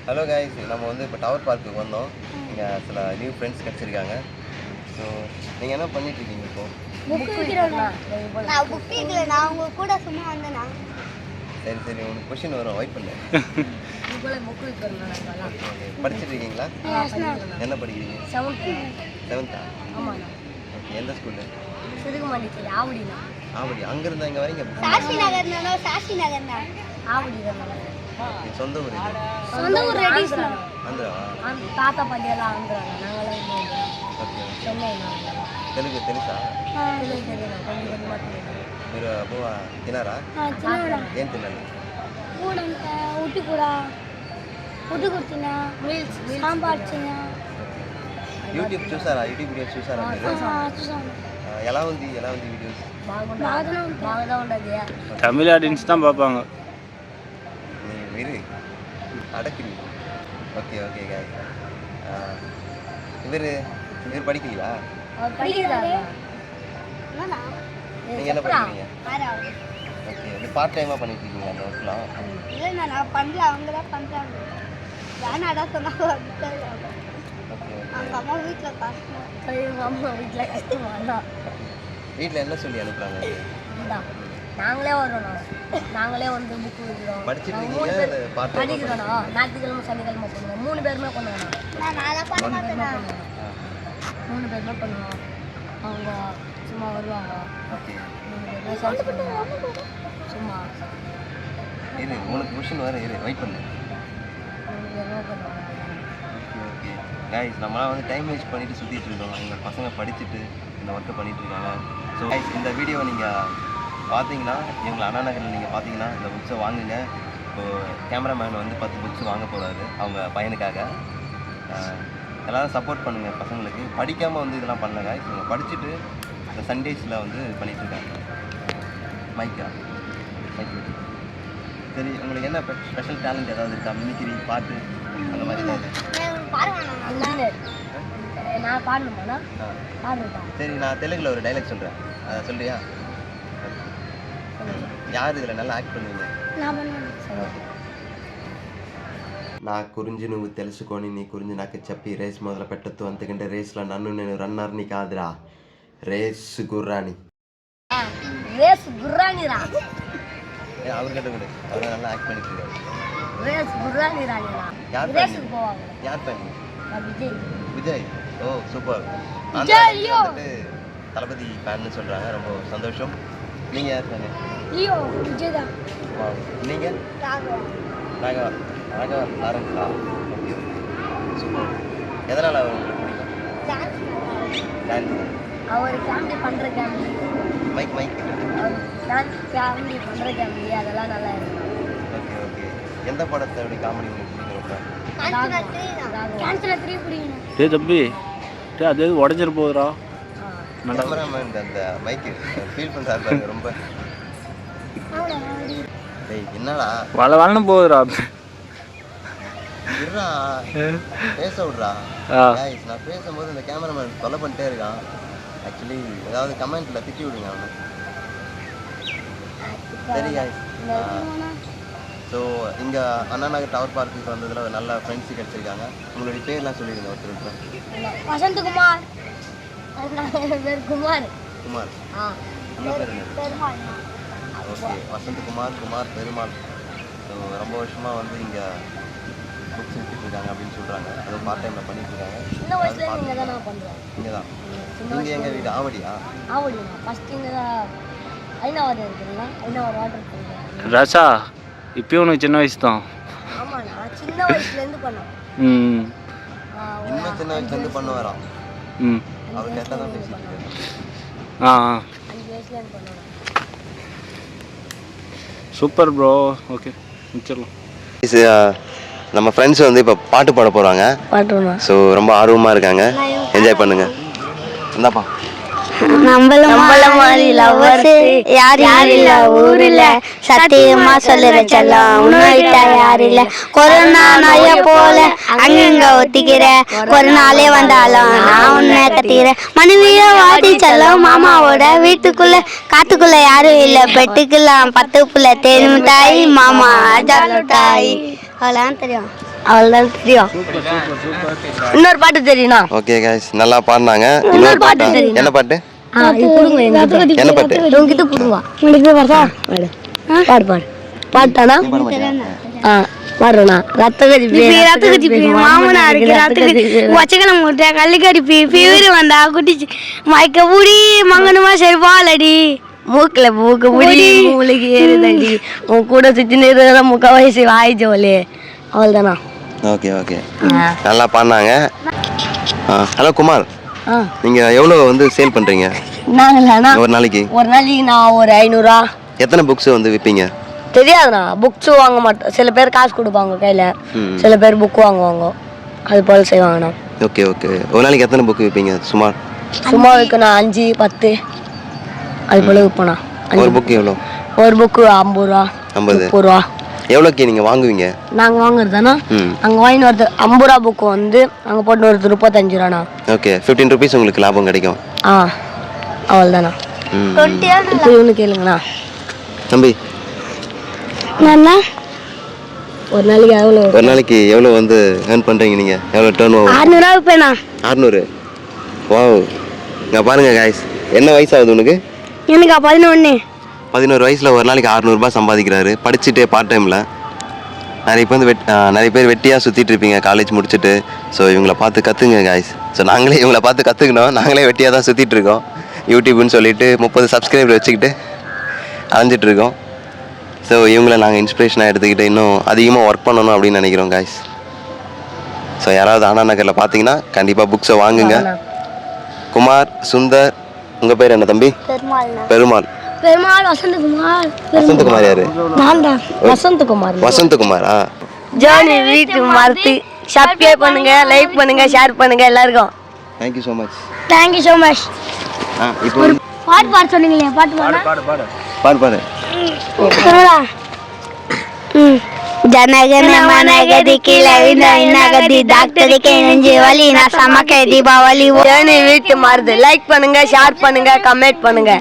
Hello guys, நம்ம வந்து இப்போ டவர் பார்க்குக்கு வந்தோம். இங்கே சில நியூ ஃப்ரெண்ட்ஸ் கிடச்சிருக்காங்க. ஸோ நீங்கள் என்ன பண்ணிட்டுருக்கீங்க இப்போ? நான் உங்க கூட சும்மா வந்தேனா. சரி சரி, உங்களுக்கு கொஷின் வரும், வெயிட் பண்ணு. படிச்சுட்டு இருக்கீங்களா? என்ன படிக்கிறீங்க? 7th. ஆமாண்ணா. ஓகே, எந்த ஸ்கூலு? சிறுகுமணிக்கு ஆவடிண்ணா. ஆவடி. அங்கேருந்து இங்கே வரீங்க? சாஷி நகர் தான். ஆவடி சொந்த ஊர் இது? சொந்த ஊர் ரெடிஸ்ண்ணா. ஆந்திராவா? தாத்தா பாட்டியெல்லாம் ஆந்திராண்ணா. நாங்களாம் ఓకే. చెన్నై తెలుగు తెలుసా? మీరు అబ్బో తినారా? ఏం తినాలి? ఉట్టి కూడా తిన్నా, సాంబార్ తిన్నా. యూట్యూబ్ చూసారా? యూట్యూబ్ వీడియోస్ చూసారా మీరు? చూసాను. ఎలా ఉంది వీడియోస్? బాగా ఉండదు. தமிழ் ஆடியன்ஸ் தான் பார்ப்பாங்க. మీరు அடக்குறீங்க. ஓகே ஓகே காய். இவர் படிக்கலையா? நீங்கள் என்ன படிக்கிறீங்க? ஓகே, இது பார்ட் டைமாக பண்ணிட்டு இருக்கீங்க அந்த ஒர்க்லாம்? இல்லை, நான் பண்ணல, அவங்க தான் பண்ணுறாங்க. வேணாடா சொன்னாங்க. Okay okay. அவங்க அம்மா வீட்டில் கஷ்டமா. வீட்டில் என்ன சொல்லி அனுப்புகிறாங்க? நாங்களே வரோம். நாங்களே வந்து புக்கு விடுறோம். படிச்சுட்டு இருக்கீங்க? படிக்கிறோம். ஞாயிற்றுக்கிழமை சனிக்கிழமை பண்ணுவோம். 3 பேருமே பண்ணுவோம். 3 பேருமே பண்ணுவோம். அவங்க சும்மா வருவாங்க. ஓகே. 3 பேருமே சேர்த்து பண்ணுவாங்க. சும்மா இரு, உனக்கு கொஷின் வர இரு, வெயிட் பண்ணு. 3 பேருமே பண்ணுவாங்க. ஓகே ஓகே கைஸ், நம்மளாம் வந்து டைம் வேஸ்ட் பண்ணிட்டு சுற்றிட்டு இருக்கோம். எங்கள் பசங்க படிச்சுட்டு இந்த ஒர்க்கை பண்ணிட்டு இருக்காங்க. ஸோ கைஸ், இந்த வீடியோவை நீங்கள் பார்த்தீங்கன்னா, இவங்களை அண்ணா நகரில் நீங்கள் பார்த்தீங்கன்னா இந்த புக்ஸை வாங்குங்க. இப்போது கேமராமேன் வந்து 10 புக்ஸ் வாங்க போகிறாரு அவங்க பையனுக்காக. எல்லோரும் சப்போர்ட் பண்ணுங்கள் பசங்களுக்கு. படிக்காமல் வந்து இதெல்லாம் பண்ணல கைஸ். இவங்க படிச்சுட்டு இந்த சண்டேஸில் வந்து பண்ணிகிட்ருக்காங்க. மைக்கா சரி, உங்களுக்கு என்ன ஸ்பெஷல் டேலண்ட் ஏதாவது இருக்கா? மிமிக்ரி, பாட்டு, அந்த மாதிரி ஏதாவது? நான் பாடணுமாண்ணா? பாடுறேன். சரி, நான் தெலுங்குல ஒரு டைலாக் சொல்கிறேன், அதை சொல்றியா? யார் இதில் நல்லா యాక్ట్ பண்ணுவீங்க? నా గురించి నువ్వు తెలుసుకొని నీ గురించి నాకు చెప్పి రేస్ మొదలు పెట్టద్దు. అంతకంటే రేస్లో నన్ను నేను రన్నర్ని కాదురా, రేస్ గుర్రాని. ரேஸ் குர்ரானிரா. அவர்கிட்ட கூட அவர் நல்லா ஆக்ட் பண்ணிட்டு இருக்காரு. ரேஸ் குர்ரானிரானிரா. யார் ரேஸ்க்கு போவாங்க. யார் பண்ணி? விஜய். விஜய். ஓ சூப்பர். தளபதி ஃபேன்னு சொல்கிறாங்க, ரொம்ப சந்தோஷம். நீங்கள் யார் ஃபேனு? லியோ. விஜய் தான். நீங்கள்? ராகவா லாரன்ஸா? Okay super. எதனால் அவர் உங்களுக்கு பிடிக்கும்? டான்ஸ். அவர் காமெடி பண்ணுற காமெடி. மைக் நான் காமெடி பண்ணுற காமெடி அதெல்லாம் நல்லா இருக்கும். Okay okay. எந்த படத்தோட காமெடி உங்களுக்கு பிடிக்கும்? கேன்சல் 3 பிடிக்கணும். டே தம்பி, டே அது உடஞ்சிரு போகுதுடா. கேமராமேன் அந்த மைக்கு ஃபீல் பண்ணுறாரு ரொம்ப. டேய் என்னடா வளன்னு போகுதுடா. இருடா, பேச விட்றா. நான் பேசும்போது இந்த கேமராமேன் தொலை பண்ணிட்டே இருக்கான். ஆக்சுவலி ஏதாவது கமெண்ட்டில் திட்டி விடுங்க அவனை. சரி guys, ஸோ இங்கே அண்ணா நகர் டவர் பார்க்குக்கு வந்ததில் நல்ல ஃப்ரெண்ட்ஸு கிடச்சிருக்காங்க. உங்களுடைய பேர்லாம் சொல்லிடுங்க ஒருத்தர். வசந்தகுமார். பேர் குமார். குமார். உங்கள் பேர் என்ன? ஓகே, வசந்தகுமார், குமார், பெருமாள். ஸோ ரொம்ப வருஷமாக வந்து இங்கே புக்ஸ் விட்டுருக்காங்க அப்படின்னு சொல்கிறாங்க. அதை பார்ட் டைமில் பண்ணிட்டுருக்காங்க. சின்ன வயசுல இங்கே தான் நான் பண்ணுறேன். இங்கே தான். நீங்கள் எங்கள் வீடு ஆவடியா? ஆவடிண்ணா. ஃபஸ்ட்டு இங்கே தான் ஐநாவது இருக்குதுங்களா, ஐநாவது வாட்டர் பண்ணுறேன். ராசா, இப்பயும் உனக்கு சின்ன வயசு தான். ஆமாண்ணா, சின்ன வயசுலேருந்து பண்ணோம். இன்னும் சின்ன வயசுலேருந்து பண்ண வரோம். அவர் கேட்டால் தான் பேசிட்டு இருக்காரு. 5 வயசுலேருந்து பண்ணுவோம். Super bro. ஓகே, முடிச்சிடலாம். நம்ம ஃப்ரெண்ட்ஸ் வந்து இப்போ பாட்டு பாட போகிறாங்க. ஸோ ரொம்ப ஆர்வமாக இருக்காங்க. என்ஜாய் பண்ணுங்க. இந்தாப்பா. நம்மள மாதிரி லவ்வர்ஸ் யார் இல்ல ஊர்ல, சத்தியமா சொல்லுற செல்லம் உன்னிட்ட யார் இல்ல. கொரோனா நோய போல அங்கங்க ஒத்திக்கிற, ஒரு நாளே வந்தாலும் நான் உன்னை கத்திக்கிறேன். மனைவிய வாடி செல்லம் மாமாவோட வீட்டுக்குள்ள, காத்துக்குள்ள யாரும் இல்ல, பெட்டுக்குலாம் 10 புள்ள தேன் மிட்டாய் மாமா ஜாலட்டாய். அவ்வளோதான் தெரியும். அவ்வளோதான் தெரியும். இன்னொரு பாட்டு தெரியும்ண்ணா. ஓகே கைஸ், நல்லா பாடினாங்க. இன்னொரு பாட்டு தெரியும். என்ன பாட்டு? இது கொடுங்க. என்ன பாட்டு? உங்ககிட்ட கொடுங்க. உங்களுக்கு வருதா? பாடு பாடு பாட்டானா? பாடுறா. ரத்த கடிப்பு மாமனா இருக்கு. ரத்த கடிப்பு வச்சக்கலம் முட்டை கல்லு கடிப்பு ஃபீவர் வந்தா குட்டிச்சு மயக்க பூடி மங்கனுமா சரி பாலடி மூக்கில் மூக்கு முடி மூளைக்கு ஏறுதடி உன் கூட சுற்றி நிறுத்த முக்க வயசு வாய் ஜோலி. அவ்வளோதானா? ஓகே ஓகே, நல்லா பாடினாங்க. ஹலோ குமார், நீங்கள் எவ்வளோ வந்து சேல் பண்ணுறீங்க நாங்களாண்ணா? ஒரு நாளைக்கு நான் ஒரு 500 எத்தனை புக்ஸ் வந்து விற்பீங்க? தெரியாதுண்ணா. புக்ஸு வாங்க மாட்டோம். சில பேர் காசு கொடுப்பாங்க கையில், சில பேர் புக் வாங்குவாங்க. அது போல் செய்வாங்கண்ணா. ஓகே ஓகே, ஒரு நாளைக்கு எத்தனை புக் விற்பீங்க சுமார்? சும்மா வைக்கண்ணா 5 10 அது போல் விற்போண்ணா. ஒரு புக்கு எவ்வளோ? ஒரு புக்கு 50 ரூபா 30 ரூபா. எவ்வளோக்கு நீங்கள் வாங்குவீங்க? நாங்கள் வாங்குறது தானே, அங்கே வாங்கின்னு வரது 50 ரூபா புக்கு வந்து அங்கே போட்டு வருது 35 ரூபாண்ணா. ஓகே, 15 ருபீஸ் உங்களுக்கு லாபம் கிடைக்கும். அவ்வளோதாண்ணா. இப்போ இவனு கேளுங்கண்ணா. தம்பி, ஒரு நாளைக்கு எவ்வளோ? ஒரு நாளைக்கு எவ்வளோ வந்து ஏர்ன் பண்ணுறீங்க நீங்கள்? எவ்வளோ டர்ன் ஓவர்? 600 ரூபா விற்பேண்ணா. 600? வாவ், இங்கே பாருங்கள் காய்ஸ், என்ன வயசாகுது உனக்கு? எனக்கு 11 வயசில் ஒரு நாளைக்கு 600 ரூபாய் சம்பாதிக்கிறாரு, படிச்சுட்டே பார்ட் டைமில். நிறைய பேர் வெட்டியாக சுற்றிட்டு இருப்பீங்க காலேஜ் முடிச்சுட்டு. ஸோ இவங்களை பார்த்து கற்றுங்க காய்ஸ். ஸோ நாங்களே இவங்களை பார்த்து கற்றுக்கணும். நாங்களே வெட்டியாக தான் சுற்றிட்டு இருக்கோம். யூடியூப்னு சொல்லிட்டு 30 சப்ஸ்கிரைபர் வச்சுக்கிட்டு அலைஞ்சிட்ருக்கோம். ஸோ இவங்களை நாங்கள் இன்ஸ்பிரேஷனாக எடுத்துக்கிட்டு இன்னும் அதிகமாக ஒர்க் பண்ணணும் அப்படின்னு நினைக்கிறோம் காய்ஸ். ஸோ யாராவது அண்ணா நகரில் பார்த்தீங்கன்னா கண்டிப்பாக புக்ஸை வாங்குங்க. குமார், சுந்தர், உங்கள் பேர் என்ன தம்பி? பெருமாள். வசந்தகுமார். வசந்தகுமார் யாரு? வசந்தகுமார். வசந்தகுமாரா? ஜானி வீட்டு மறுத்து சப்ஸ்கிரைப் பண்ணுங்க, லைக் பண்ணுங்க, ஷேர் பண்ணுங்க எல்லாருக்கும். Thank you so much. Thank you so much. இப்போ பாட்டு பாட சொன்னீங்களே, பாட்டு பாடு. ಜನಗಣ ಮನಗದಿ ಕೀಳಗದಿ டாக்டருக்கு நெஞ்சு வலி நான் சமக்க தீபாவளி. வீட்டு மருந்து லைக் பண்ணுங்க, ஷேர் பண்ணுங்க, கமெண்ட் பண்ணுங்க.